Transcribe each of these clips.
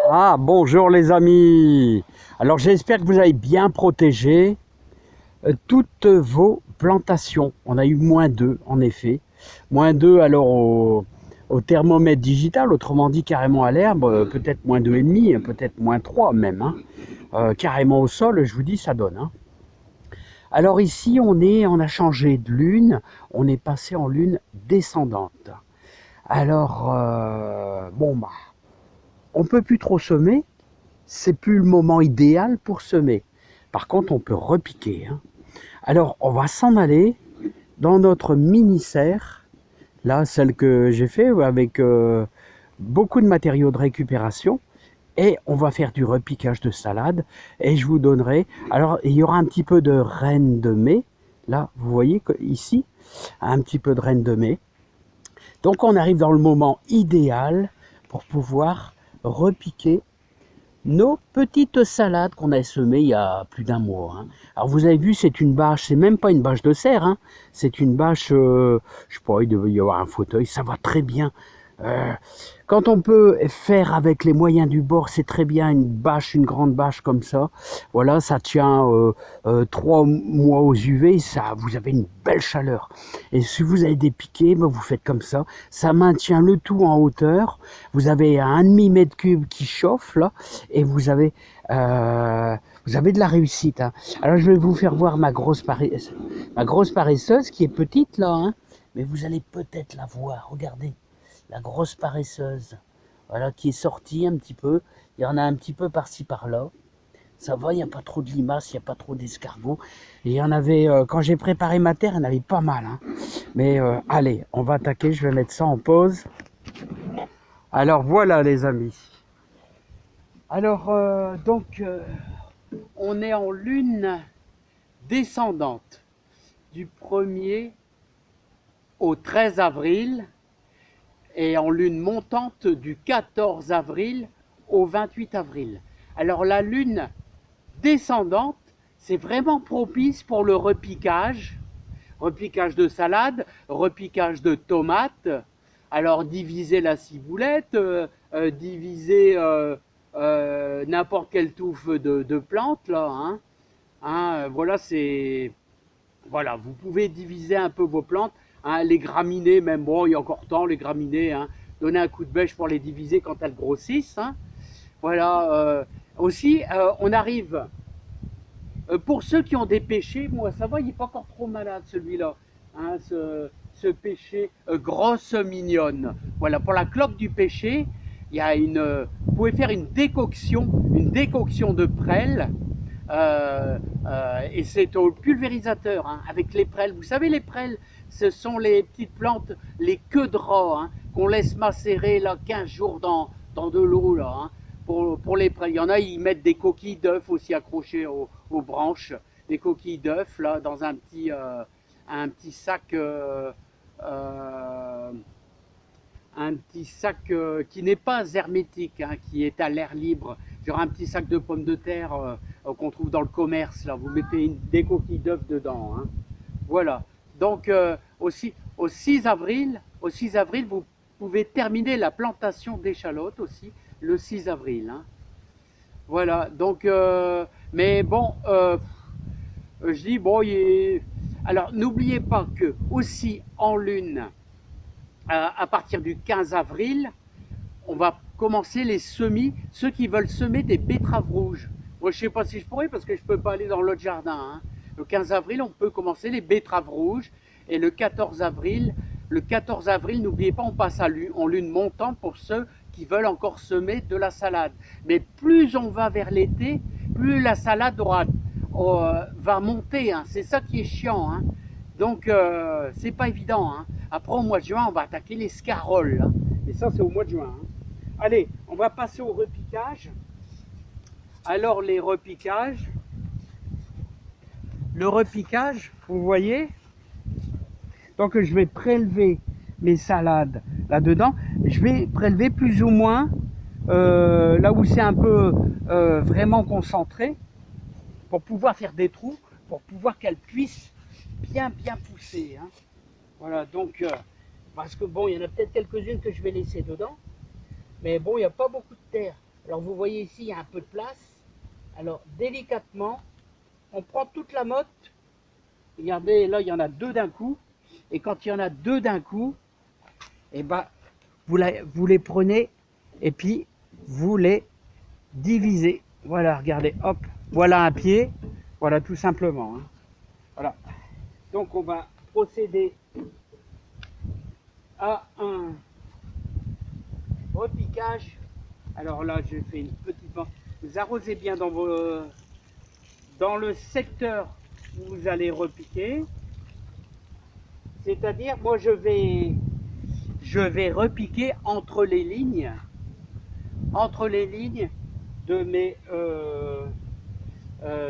Ah, bonjour les amis. Alors j'espère que vous avez bien protégé toutes vos plantations. On a eu -2 en effet. -2 alors au thermomètre digital, autrement dit carrément à l'herbe, peut-être -2,5, peut-être -3 même. Hein. Carrément au sol, je vous dis, ça donne. Hein. Alors ici, on a changé de lune, on est passé en lune descendante. Alors, bon, bah, on peut plus trop semer. C'est plus le moment idéal pour semer. Par contre, on peut repiquer. Hein. Alors, on va s'en aller dans notre mini-serre, là, celle que j'ai fait avec beaucoup de matériaux de récupération. Et on va faire du repiquage de salade. Et je vous donnerai... Alors, il y aura un petit peu de reine de mai. Là, vous voyez ici, un petit peu de reine de mai. Donc, on arrive dans le moment idéal pour pouvoir repiquer nos petites salades qu'on a semées il y a plus d'1 mois. Hein. Alors vous avez vu, c'est une bâche, c'est même pas une bâche de serre, hein. C'est une bâche, je sais pas, il devait y avoir un fauteuil, ça va très bien. Euh, Quand on peut faire avec les moyens du bord, c'est très bien une bâche, une grande bâche comme ça. Voilà, ça tient 3 mois aux UV, ça, vous avez une belle chaleur. Et si vous avez des piquets, ben vous faites comme ça maintient le tout en hauteur. Vous avez un demi-mètre cube qui chauffe là, et vous avez de la réussite. Hein. Alors je vais vous faire voir ma grosse paresseuse qui est petite là, hein, mais vous allez peut-être la voir. Regardez. La grosse paresseuse, voilà, qui est sortie un petit peu. Il y en a un petit peu par-ci par-là. Ça va, il n'y a pas trop de limaces, il n'y a pas trop d'escargots. Et il y en avait, quand j'ai préparé ma terre, il y en avait pas mal. Hein. Mais allez, on va attaquer, je vais mettre ça en pause. Alors voilà les amis. Alors on est en lune descendante du 1er au 13 avril. Et en lune montante du 14 avril au 28 avril. Alors la lune descendante, c'est vraiment propice pour le repiquage, repiquage de salade, repiquage de tomates. Alors diviser la ciboulette, diviser n'importe quelle touffe de plantes là. Voilà, c'est voilà, vous pouvez diviser un peu vos plantes. Hein, les graminées, même, bon, il y a encore temps, les graminées, hein, donner un coup de bêche pour les diviser quand elles grossissent. Hein. Voilà, aussi, on arrive, pour ceux qui ont des pêchers, moi ça va, il n'est pas encore trop malade celui-là, hein, ce pêcher grosse mignonne. Voilà, pour la cloque du pêcher, il y a vous pouvez faire une décoction de prêle. Et c'est au pulvérisateur, hein, avec les prêles. Vous savez, les prêles, ce sont les petites plantes, les queues de rat, hein, qu'on laisse macérer là, 15 jours dans de l'eau. Là, hein, pour les prêles. Il y en a, ils mettent des coquilles d'œufs aussi accrochées aux branches, des coquilles d'œufs là, dans un petit sac. Un petit sac qui n'est pas hermétique, hein, qui est à l'air libre, genre un petit sac de pommes de terre qu'on trouve dans le commerce, là, vous mettez des coquilles d'œufs dedans. Hein. Voilà, donc au 6 avril, vous pouvez terminer la plantation d'échalotes aussi, le 6 avril. Hein. Voilà, donc, mais bon, je dis, bon, alors n'oubliez pas que aussi en lune, à partir du 15 avril, on va commencer les semis, ceux qui veulent semer des betteraves rouges. Moi, je ne sais pas si je pourrais parce que je ne peux pas aller dans l'autre jardin. Hein. Le 15 avril, on peut commencer les betteraves rouges. Et le 14 avril, n'oubliez pas, on passe en lune montante pour ceux qui veulent encore semer de la salade. Mais plus on va vers l'été, plus la salade va monter. Hein. C'est ça qui est chiant. Hein. Donc, c'est pas évident. Hein. Après, au mois de juin, on va attaquer les scaroles. Hein. Et ça, c'est au mois de juin. Hein. Allez, on va passer au repiquage. Alors, les repiquages. Le repiquage, vous voyez, donc je vais prélever mes salades là-dedans. Je vais prélever plus ou moins là où c'est un peu vraiment concentré pour pouvoir faire des trous, pour pouvoir qu'elles puissent bien pousser. Hein. Voilà, donc, parce que bon, il y en a peut-être quelques-unes que je vais laisser dedans. Mais bon, il n'y a pas beaucoup de terre. Alors vous voyez ici, il y a un peu de place. Alors délicatement, on prend toute la motte. Regardez, là il y en a deux d'un coup. Et quand il y en a deux d'un coup, et ben, vous les prenez et puis vous les divisez. Voilà, regardez, hop, voilà un pied. Voilà, tout simplement. Hein. Voilà. Donc on va procéder à un repiquage. Alors là, je fais une petite bande. Vous arrosez bien dans le secteur où vous allez repiquer. C'est-à-dire, moi, je vais repiquer entre les lignes de mes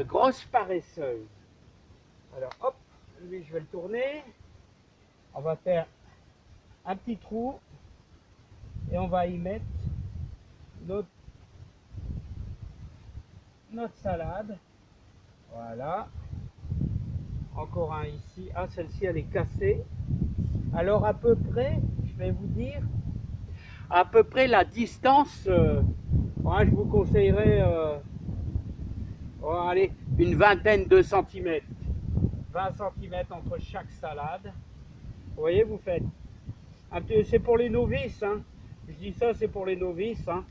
grosses paresseuses. Alors, hop, lui, je vais le tourner. On va faire un petit trou et on va y mettre notre salade. Voilà. Encore un ici. Ah, celle-ci, elle est cassée. Alors, à peu près, je vais vous dire, à peu près la distance, ouais, je vous conseillerais, allez, une vingtaine de centimètres. 20 cm entre chaque salade. Vous voyez, vous faites. C'est pour les novices. Hein. Je dis ça, c'est pour les novices. Hein.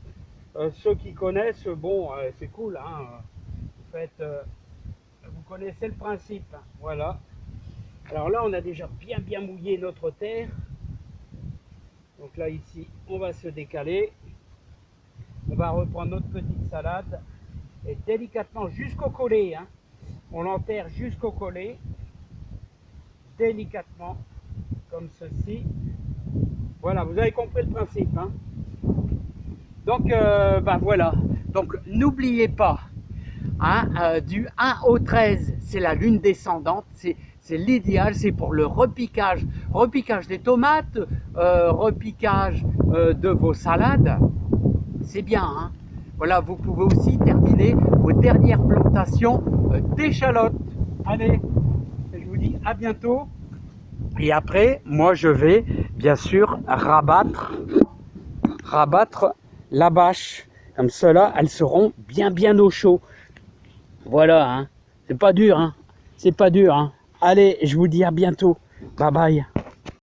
Ceux qui connaissent, bon, c'est cool. Hein. Vous faites, vous connaissez le principe. Hein. Voilà. Alors là, on a déjà bien mouillé notre terre. Donc là, ici, on va se décaler. On va reprendre notre petite salade. Et délicatement, jusqu'au collet. Hein. On l'enterre jusqu'au collet. Délicatement, comme ceci. Voilà, vous avez compris le principe. Hein. Donc, ben voilà. Donc, n'oubliez pas, hein, du 1 au 13, c'est la lune descendante. C'est l'idéal, c'est pour le repiquage. Repiquage des tomates, repiquage de vos salades. C'est bien. Hein. Voilà, vous pouvez aussi terminer vos dernières plantations d'échalotes. Allez, je vous dis à bientôt. Et après, moi, je vais bien sûr rabattre la bâche. Comme cela, elles seront bien au chaud. Voilà, hein. C'est pas dur, hein. C'est pas dur, hein. Allez, je vous dis à bientôt. Bye bye.